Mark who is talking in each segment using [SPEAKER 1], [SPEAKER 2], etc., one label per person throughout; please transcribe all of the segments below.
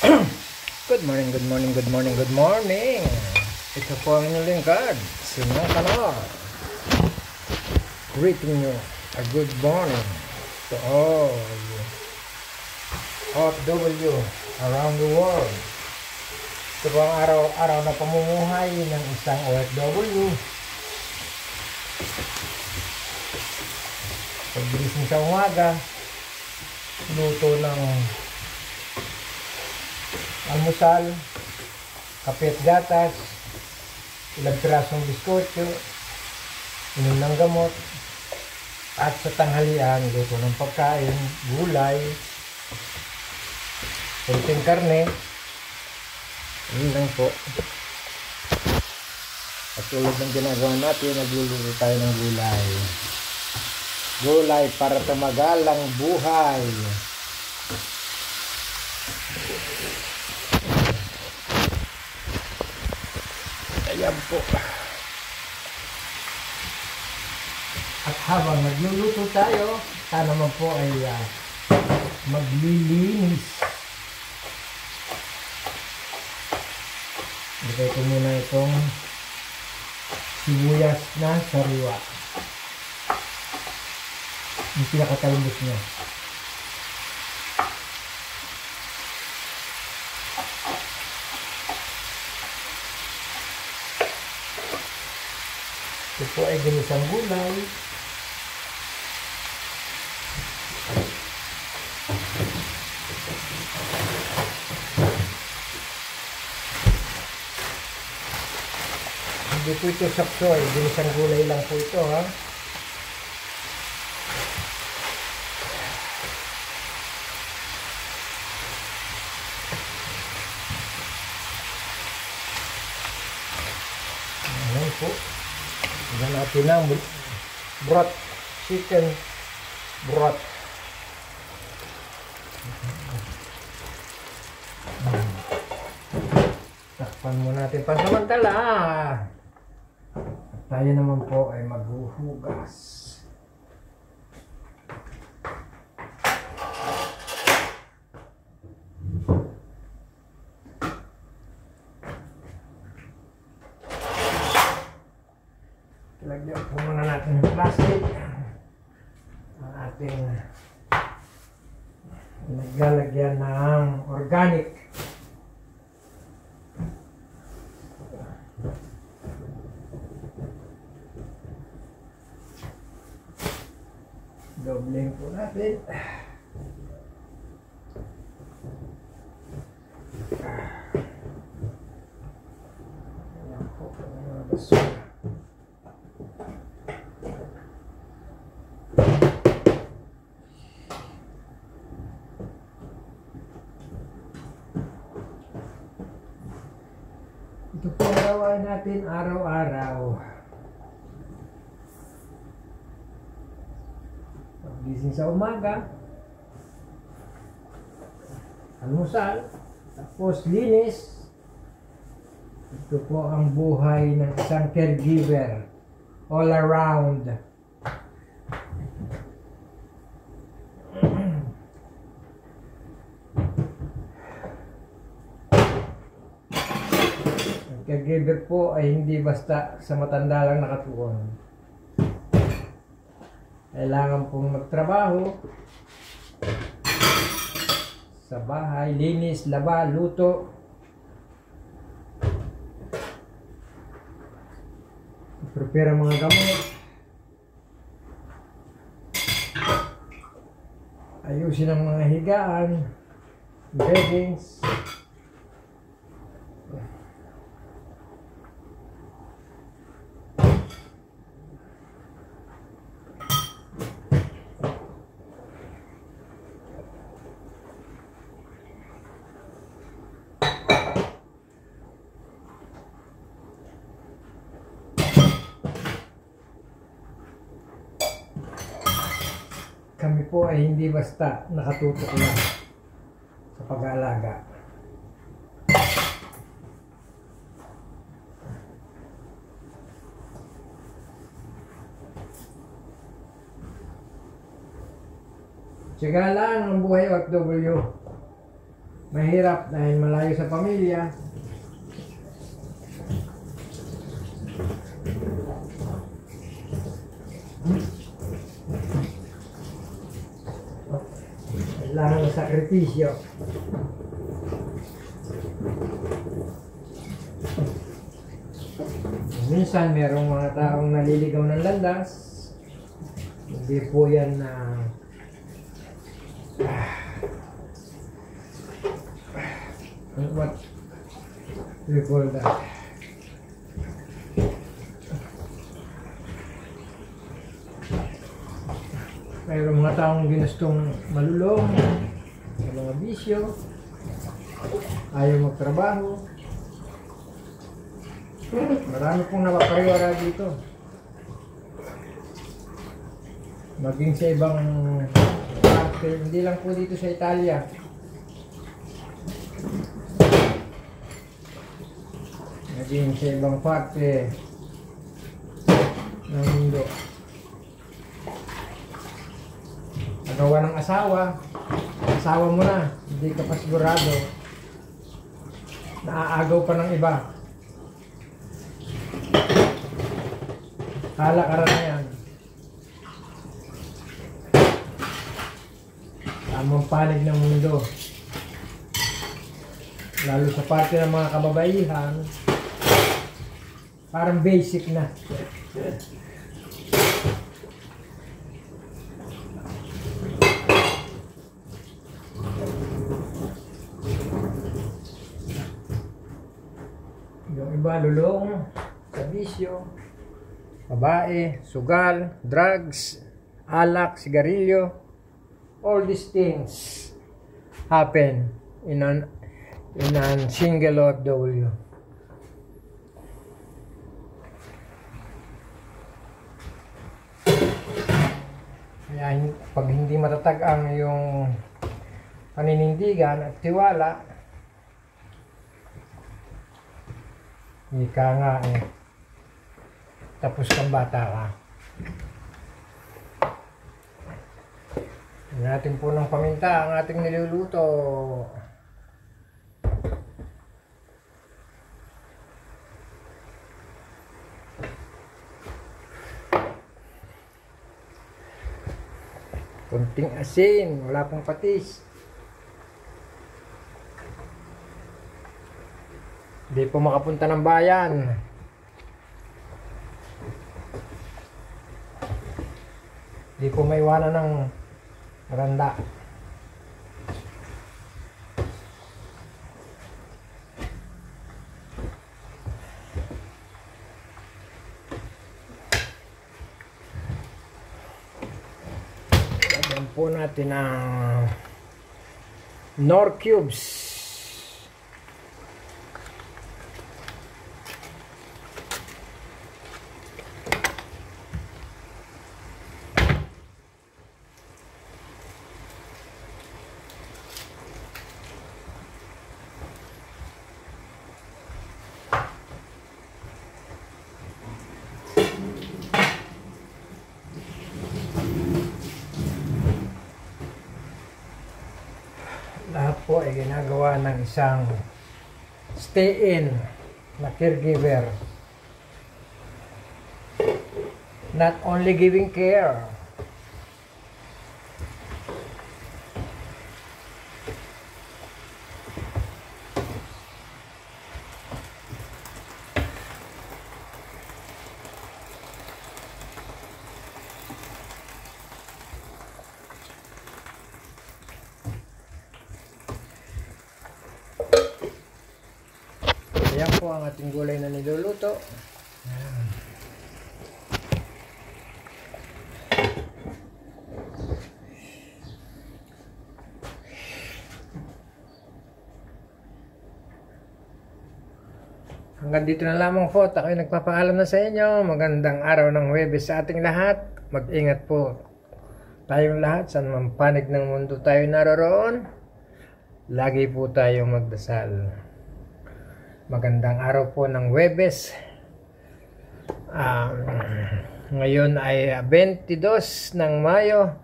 [SPEAKER 1] Good morning, good morning, good morning, good morning. Ito po ang inyong lingkad, si Nakanar. Greeting you a good morning to all OFW around the world. Ito po ang araw-araw na pamumuhay ng isang OFW. Pagbilising sa umaga, luto ng almusal, kape at gatas, ilang pirasong biskotyo, inom ng gamot, at sa tanghalian, luto ng pagkain, gulay, kunting karne. Yun lang po. At tulad ng ginagawa natin, nagluluto tayo ng gulay. Gulay para tumagal ang buhay. Ayan po. At habang nagluluto tayo, sana naman po ay maglilinis. Ilagay ko muna itong sibuyas na sariwa. Yung pinakatalbos niya. Ito po ay ginisang gulay. Hindi po ito sapsoy, ginisang gulay lang po ito, ha. Ayan po. Tignan natin ang broth, chicken broth. Takpan mo natin pansamantala. At tayo naman po ay maghuhugas. Lagyan po muna natin ng plastic ang ating naglalagyan ng organic. Dobling po natin. Ayan po ang mga basura. Ito po ang gawain natin araw-araw. Pagising sa umaga, almusal, tapos linis. Ito po ang buhay ng isang caregiver all around. Caregiver po ay hindi basta sa matanda lang nakatuon. Kailangan pong magtrabaho sa bahay, linis, laba, luto. Prepare mga gamot. Ayusin ang mga higaan, beddings. Kami po ay hindi basta nakatutok lang sa pag-aalaga. Tiyaga lang ang buhay OFW. Mahirap dahil malayo sa pamilya. Kailangan ng sakripisyo. Minsan merong mga taong naliligaw ng landas. Hindi po yan na what do you call that? Mayroong mga taong ginustong malulong sa mga bisyo, ayaw magtrabaho. Marami pong napapariwara dito. Maging sa ibang parte, hindi lang po dito sa Italia. Maging sa ibang parte ng mundo. Nagawa ng asawa mo na, hindi ka pa sigurado, naaagaw pa ng iba. Kalakaran na yan. Tamang panig ng mundo. Lalo sa parte ng mga kababaihan, parang basic na. Yung iba lulong sa bisyo, babae, sugal, drugs, alak, sigarilyo. All these things happen in a single OFW. Kaya pag hindi matatag ang yung paninindigan at tiwala, ika nga tapos kang bata ka. Natin po ng paminta ang ating niluluto. Kunting asin, wala pong patis. Hindi po makapunta ng bayan. Hindi po maiwanan ng randa. Lagyan po natin ang Knorr cubes. Lahat po ay ginagawa ng isang stay-in na caregiver. Not only giving care, ayan po ang ating gulay na niluluto. Ayan. Hanggang dito na lamang po. Ako'y nagpapaalam na sa inyo. Magandang araw ng Huwebes sa ating lahat. Mag-ingat po tayong lahat. Saan man panig ng mundo tayo naroroon, lagi po tayong magdasal. Magandang araw po ng Huwebes. Ngayon ay 22 ng Mayo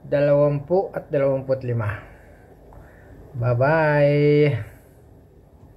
[SPEAKER 1] 2025. Bye-bye.